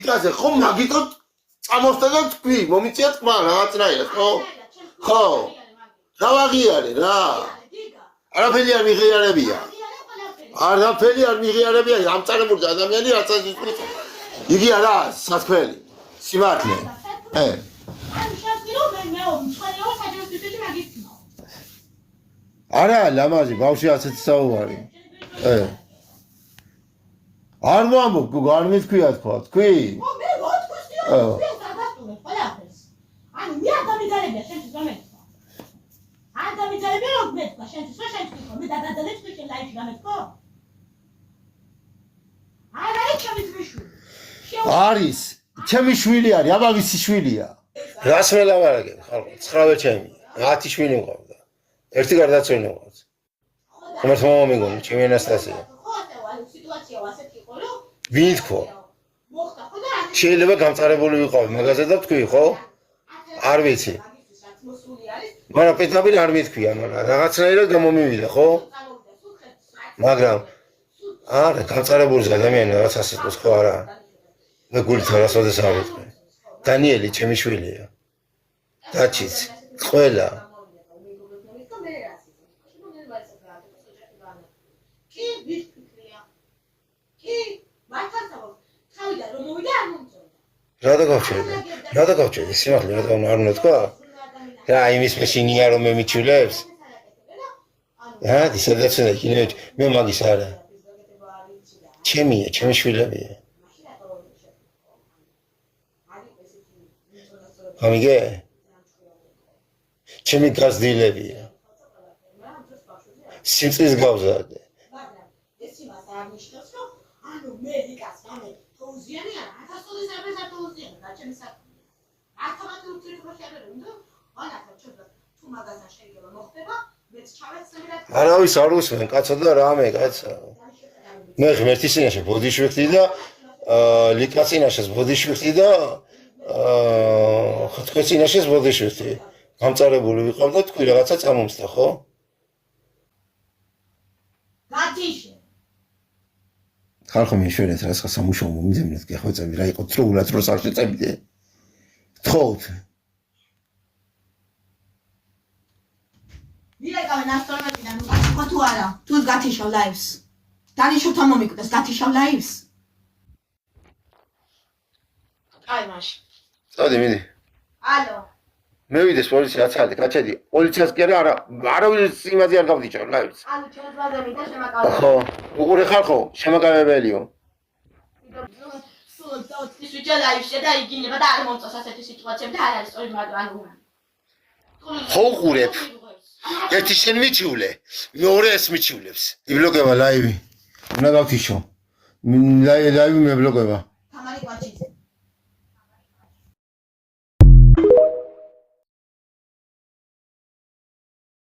კაზე ხომ მაგიტო წამოსდა და თქვი მომიწია თქმა რაღაცნაირად ხო? ხო. რა ვაღიარე რა? არაფერი არ მიღიარებია. არაფერი არ მიღიარებია ამწარებული ადამიანი რასაც იტყვის. იგი არა სათქველი. სიმართლე. არა ლამაზი ბავშვი ასეთი საუბარი. არ მომბო არ მეთქვია თქვა თქვი? მე მოთქვი სადასტურებ ყველაფერს. ანუ მე არ დამიძალებია შენთვის რომ მეთქვა. არ დამიძალებია რომ მეთქვა შენთვის რა შენთვის მე დაგაძალებ თუ შენ ლაიჩი გამეთქვა? არ არის ჩემი შვილი. არის ჩემი შვილი არის აბა ვიცი შვილია. რას მელავარაგებ ხალხო 9 ჩემი 10 შვილი მყავდა. ერთი გარდაცვლინა მყავს. ხომერთ მამა მეგონი ჩემი ანასტასია. სიტუაცია ასეთი იყო რომ ვინ თქვა? მოხდა ხო და შეიძლება გამწარებული ვიყავი მაგაზე და თქვი ხო? არ ვიცი. მაგრამ პეტრაბილი არ მეთქვია მაგრამ რაღაცნაირად გამომივიდა ხო? მაგრამ არა გამწარებული ადამიანი რაღაც ასე იყოს ხო არა? მე გულით არასოდეს არ ვიტყვი. დანიელი ჩემი შვილია. დაჩიც ყველა კი ვიფიქრია. კი მართალია თავიდან რომ მოვიდა არ მომწონდა. რა დაგავჭერდი სიმართლე რა არ უნდა თქვა? რა იმის მეშინია რომ მე მიჩულებს? სადაც უნდა იქნება მე მაგის არა. ჩემია, ჩემი შვილებია. ამიგე? ჩემი გაზრდილებია. სიმწის გავზარდე. მაგრამ ეს იმას არ ნიშნავს რომ ანუ მე რიკას გამე თოუზიანი არა 1000 თოუზიანი რა ჩემი საქმე. ათამატი უცირკოში არ უნდა ანახა ჩვენ თუ მაგაზა შეიძლება მოხდება მეც ჩავეცემ და არავის არ უსმენ კაცო და რამე კაცა. მე ღმერთის წინაშე ბოდიშვიხდი და ლიკას წინაშეც ბოდიშვიხდი და ხოთქოს წინაშეც ბოდიშვიხდი. გამწარებული ვიყავ და თქვი რაღაცა წამომსდა ხო? გათიშე. ხალხო მეშვენეთ რა სამუშაო მომიძებნეთ კი ხვეწები რა იყო თროულად რო არ შეწებიდე. თხოვთ. მირეკავენ ასტრონავტიდან უკაცო თუ არა? თუ გათიშავ ლაივს. დანიშოთა მომიკვდეს გათიშავ ლაივს. აი მაშ. წავდი მიდი. ალო. მე ვიდეს პოლიცია აცალე კაჩედი პოლიციას კი არა არავის იმაზე არ გავდიჭარ ლაივს. ანუ ჩემს ბაზარში და შემაკავებ. ხო უყურე ხალხო შემაკავებელიო. სულ ის ვიჭა ლაივში და იგინება და არ მომწონს ასეთი სიტუაციები და არ არის სწორი მაგრამ ანუ. ხო უყურებ. ერთი შენ მიჩივლე, მეორე ეს მიჩივლებს. იბლოკება ლაივი. უნდა გავთიშო. ლაივი მე ბლოკება.